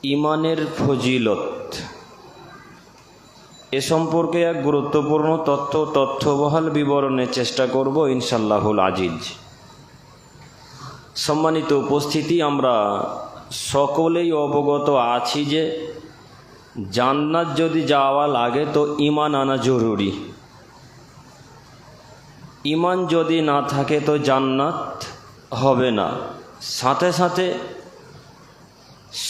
ইমানের ফজিলত এ সম্পর্কে এক গুরুত্বপূর্ণ তথ্যবহাল বিবরণের চেষ্টা করব ইনশাআল্লাহুল আজিজ। সম্মানিত উপস্থিতি, আমরা সকলেই অবগত আছি যে জান্নাত যদি যাওয়া লাগে তো ঈমান আনা জরুরি। ঈমান যদি না থাকে তো জান্নাত হবে না। সাথে সাথে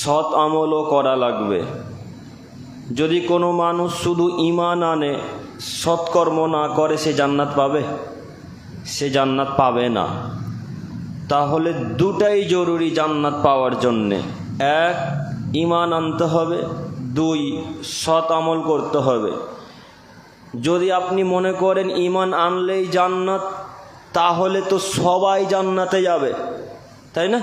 সৎ আমলও করা লাগবে। যদি কোনো মানুষ শুধু ঈমান আনে, সৎকর্ম না করে, সে জান্নাত পাবে? সে জান্নাত পাবে না। তাহলে দুটাই জরুরি জান্নাত পাওয়ার জন্যে। এক, ঈমান আনতে হবে। দুই, সৎ আমল করতে হবে। যদি আপনি মনে করেন ঈমান আনলেই জান্নাত, তাহলে তো সবাই জান্নাতে যাবে, তাই না?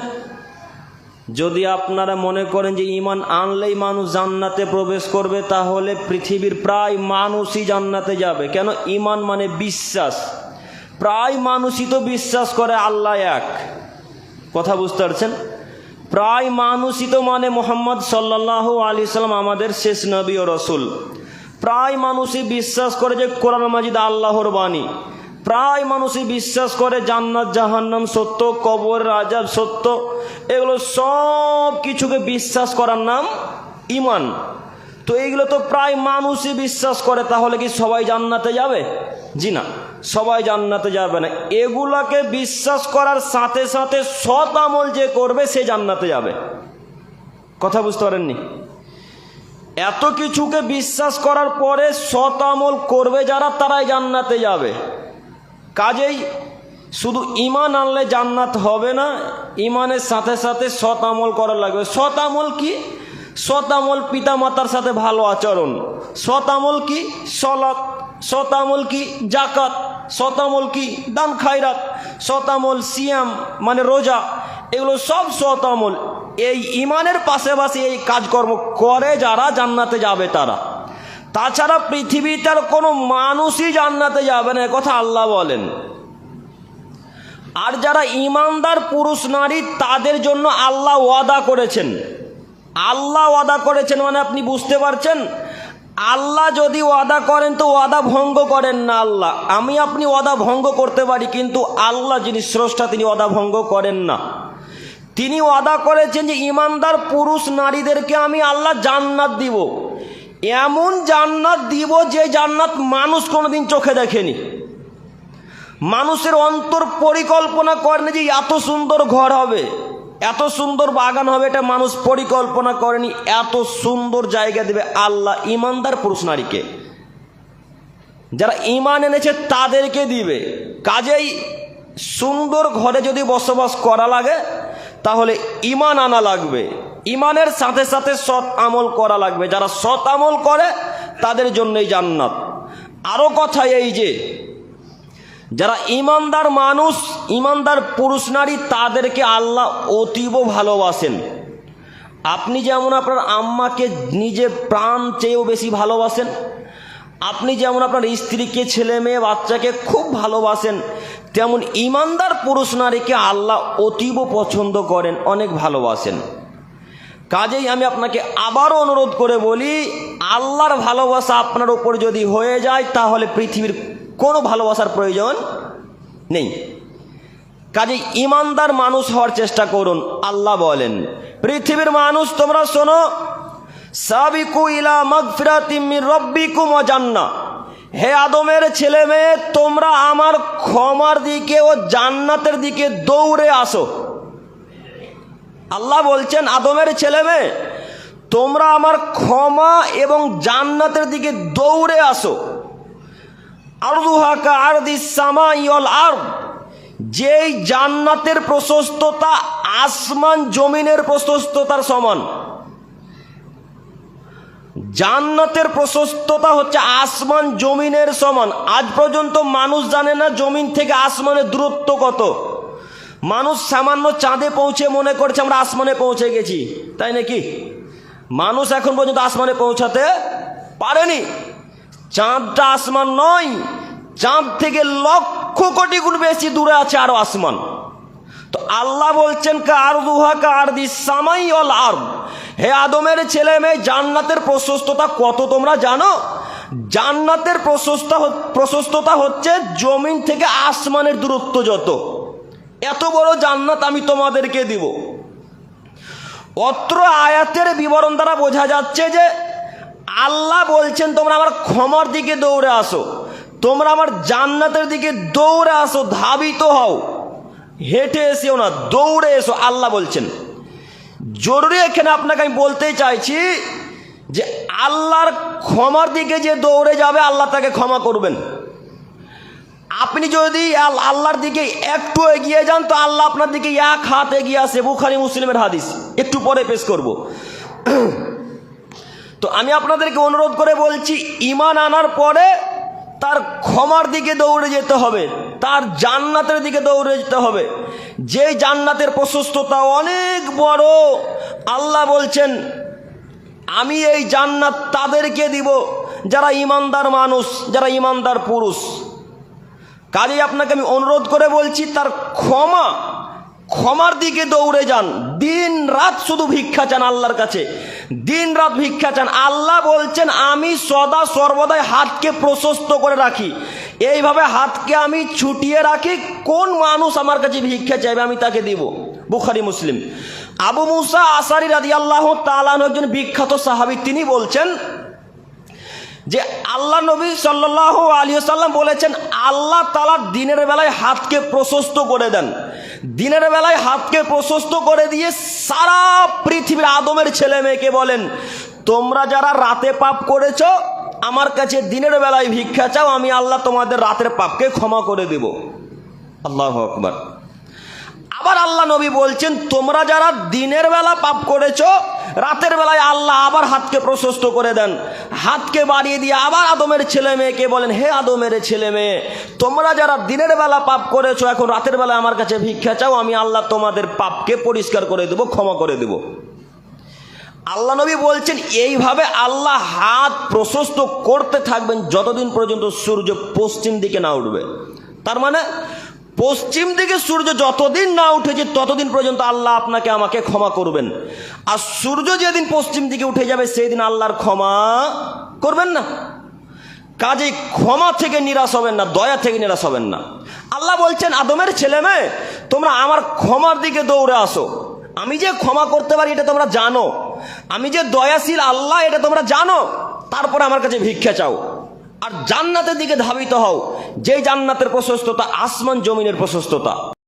যদি আপনারা মনে করেন যে ঈমান আনলেই মানুষ জান্নাতে প্রবেশ করবে, তাহলে পৃথিবীর প্রায় মানুষই জান্নাতে যাবে। কেন? ঈমান মানে বিশ্বাস। প্রায় মানুষই তো বিশ্বাস করে আল্লাহ এক। কথা বুঝতে পারছেন? প্রায় মানুষই তো মানে মুহাম্মদ সাল্লাল্লাহু আলাইহি সাল্লাম আমাদের শেষ নবী ও রসুল। প্রায় মানুষই বিশ্বাস করে যে কোরআন মাজিদ আল্লাহর বাণী। প্রায় মানুষই বিশ্বাস করে জান্নাত জাহান্নাম সত্য, কবরের আযাব সত্য। এগুলো সব কিছুকে বিশ্বাস করার নাম ঈমান। তো এইগুলো তো প্রায় মানুষই বিশ্বাস করে, তাহলে কি সবাই জান্নাতে যাবে? জি না, সবাই জান্নাতে যাবে না। এগুলাকে বিশ্বাস করার সাথে সাথে সৎ আমল যে করবে সে জান্নাতে যাবে। কথা বুঝতে পারেননি? এত কিছুকে বিশ্বাস করার পরে সৎ আমল করবে যারা, তারাই জান্নাতে যাবে। কাজেই শুধু ঈমান আনলে জান্নাত হবে না, ঈমানের সাথে সাথে সৎ আমল করা লাগবে। সৎ আমল কি? সৎ আমল পিতা মাতার সাথে ভালো আচরণ। সৎ আমল কি? সলাত। সৎ আমল কি? জাকাত। সৎ আমল কি? দান খায়রাত। সৎ আমল সিয়াম মানে রোজা। এগুলো সব সৎ আমল। এই ঈমানের পাশাপাশি এই কাজকর্ম করে যারা, জান্নাতে যাবে তারা। তাছাড়া পৃথিবীটার কোনো মানুষই জান্নাতে যাবে না, কথা আল্লাহ বলেন। আর যারা ঈমানদার পুরুষ নারী, তাদের জন্য আল্লাহ ওয়াদা করেছেন। আল্লাহ ওয়াদা করেছেন মানে আপনি বুঝতে পারছেন, আল্লাহ যদি ওয়াদা করেন তো ওয়াদা ভঙ্গ করেন না আল্লাহ। আমি আপনি ওয়াদা ভঙ্গ করতে পারি, কিন্তু আল্লাহ যিনি স্রষ্টা, তিনি ওয়াদা ভঙ্গ করেন না। তিনি ওয়াদা করেছেন যে ঈমানদার পুরুষ নারীদেরকে আমি আল্লাহ জান্নাত দিব। এমন জান্নাত দিব যে জান্নাত মানুষ কোনোদিন চোখে দেখেনি। মানুষের অন্তর পরিকল্পনা করেনি যে এত সুন্দর ঘর হবে, এত সুন্দর বাগান হবে, এটা মানুষ পরিকল্পনা করেনি। এত সুন্দর জায়গা দেবে আল্লাহ ঈমানদার পুরুষ নারীকে। যারা ঈমান এনেছে তাদেরকে দিবে। কাজেই সুন্দর ঘরে যদি বসবাস করা লাগে, তাহলে ঈমান আনা লাগবে। ঈমানের সাথে সাথে সৎ আমল করা লাগবে। যারা সৎ আমল করে তাদের জন্যই জান্নাত। আরও কথা এই যে যারা ঈমানদার মানুষ, ঈমানদার পুরুষ নারী, তাদেরকে আল্লাহ অতীব ভালোবাসেন। আপনি যেমন আপনার আম্মাকে নিজের প্রাণ চেয়েও বেশি ভালোবাসেন, আপনি যেমন আপনার স্ত্রীকে, ছেলে মেয়ে, বাচ্চাকে খুব ভালোবাসেন, তেমন ঈমানদার পুরুষ নারীকে আল্লাহ অতীব পছন্দ করেন, অনেক ভালোবাসেন। কাজেই আমি আপনাকে আবারও অনুরোধ করে বলি, আল্লাহর ভালোবাসা আপনার উপর যদি হয়ে যায়, তাহলে পৃথিবীর কোনো ভালোবাসার প্রয়োজন নেই। কাজেই ঈমানদার মানুষ হওয়ার চেষ্টা করুন। আল্লাহ বলেন, পৃথিবীর মানুষ তোমরা শোনো, সাবিকু ইলা মাগফিরাতিম মির রাব্বিকুম ওয়া জান্নাহ। হে আদমের ছেলে মেয়ে, তোমরা আমার ক্ষমার দিকে ও জান্নাতের দিকে দৌড়ে আসো। আল্লাহ বলছেন, আদমের ছেলে মেয়ে, তোমরা আমার ক্ষমা এবং জান্নাতের দিকে দৌড়ে আসো। আরদুহা কা আরদিস সামাই ওয়াল আরদ। যেই জান্নাতের প্রশস্ততা আসমান জমিনের প্রশস্ততার সমান। জান্নাতের প্রশস্ততা হচ্ছে আসমান জমিনের সমান। আজ পর্যন্ত মানুষ জানে না জমিন থেকে আসমানের দূরত্ব কত। মানুষ সামান্য চাঁদে পৌঁছে মনে করছে আমরা আসমানে পৌঁছে গেছি, তাই নাকি? মানুষ এখন পর্যন্ত আসমানে পৌঁছাতে পারেনি। চাঁদটা আসমান নয়, চাঁদ থেকে লক্ষ কোটি গুণ বেশি দূরে আছে আরো আসমান। তো আল্লাহ বলছেন কারদুহা কারদিস সামাই ওয়াল আরদ, হে আদমের ছেলে মেয়ে, জান্নাতের প্রশস্ততা কত তোমরা জানো? জান্নাতের প্রশস্ততা হচ্ছে জমিন থেকে আসমানের দূরত্ব যত। এত বড় জান্নাত আমি তোমাদেরকে দিব। অত্র আয়াতের বিবরণ দ্বারা বোঝা যাচ্ছে যে আল্লাহ বলছেন তোমরা আমার ক্ষমার দিকে দৌড়ে আসো, তোমরা আমার জান্নাতের দিকে দৌড়ে আসো, ধাবিত হও, হেঁটে এসেও না, দৌড়ে এসো, আল্লাহ বলছেন। জরুরি এখানে আপনাকে আমি বলতে চাইছি যে আল্লাহর ক্ষমার দিকে যে দৌড়ে যাবে আল্লাহ তাকে ক্ষমা করবেন। আপনি যদি আল্লাহর দিকে একটু এগিয়ে যান তো আল্লাহ আপনার দিকে এক হাত এগিয়ে আসে। বুখারী মুসলিমের হাদিস, একটু পরে পেশ করব। তো আমি আপনাদেরকে অনুরোধ করে বলছি, ঈমান আনার পরে তার ক্ষমার দিকে দৌড়ে যেতে হবে, তার জান্নাতের দিকে দৌড়ে যেতে হবে, যে জান্নাতের প্রশস্ততা অনেক বড়। আল্লাহ বলছেন আমি এই জান্নাত তাদেরকে দিব যারা ঈমানদার মানুষ, যারা ঈমানদার পুরুষ। কাজেই আপনাকে আমি অনুরোধ করে বলছি তার ক্ষমার দিকে দৌড়ে যান। দিন রাত শুধু ভিক্ষা চান আল্লাহর কাছে, দিন রাত ভিক্ষা চান। আল্লাহ বলছেন আমি সদা সর্বদাই হাতকে প্রশস্ত করে রাখি, এইভাবে হাতকে আমি ছুটিয়ে রাখি, কোন মানুষ আমার কাছে ভিক্ষা চাইবে আমি তাকে দিব। বুখারী মুসলিম। আবু মুসা আশারী রাদিয়াল্লাহু তাআলা আনহু একজন বিখ্যাত সাহাবী, তিনি বলছেন যে আল্লাহ নবী সাল্লাল্লাহু আলাইহি ওয়াসাল্লাম বলেছেন আল্লাহ তাআলা দিনের বেলায় হাতকে প্রশস্ত করে দেন, দিনের বেলায় হাতকে প্রশস্ত করে দিয়ে সারা পৃথিবীর আদমের ছেলে মেয়েকে বলেন তোমরা যারা রাতে পাপ করেছো আমার কাছে দিনের বেলায় ভিক্ষা চাও, আমি আল্লাহ তোমাদের রাতের পাপকে ক্ষমা করে দেব। আল্লাহু আকবার। আবার আল্লাহ নবী বলছেন তোমরা যারা দিনের বেলা পাপ করেছো রাতের বেলায় আল্লাহ আবার হাতকে প্রশস্ত করে দেন, হাতকে বাড়িয়ে দিয়ে আবার আদমের ছেলে মেয়েকে বলেন হে আদমের ছেলে মেয়ে, তোমরা যারা দিনের বেলা পাপ করেছো এখন রাতের বেলায় আমার কাছে ভিক্ষা চাও, আমি আল্লাহ তোমাদের পাপকে পরিষ্কার করে দেব, ক্ষমা করে দেব। আল্লাহ নবী বলছেন এইভাবে আল্লাহ হাত প্রশস্ত করতে থাকবেন যতদিন পর্যন্ত সূর্য পশ্চিম দিকে না উঠবে। তার মানে পশ্চিম দিকে সূর্য যতদিন না উঠেছে ততদিন পর্যন্ত আল্লাহ আপনাকে আমাকে ক্ষমা করবেন। আর সূর্য যেদিন পশ্চিম দিকে উঠে যাবে সেই দিন আল্লাহর ক্ষমা করবেন না। কাজেই ক্ষমা থেকে নিরাশ হবেন না, দয়া থেকে নিরাশ হবেন না। আল্লাহ বলছেন আদমের ছেলে মেয়ে তোমরা আমার ক্ষমার দিকে দৌড়ে আসো, আমি যে ক্ষমা করতে পারি এটা তোমরা জানো, আমি যে দয়াশীল আল্লাহ এটা তোমরা জানো, তারপরে আমার কাছে ভিক্ষা চাও। আর জান্নাতের দিকে ধাবিত হও, যে জান্নাতের প্রশস্ততা আসমান জমিনের প্রশস্ততা।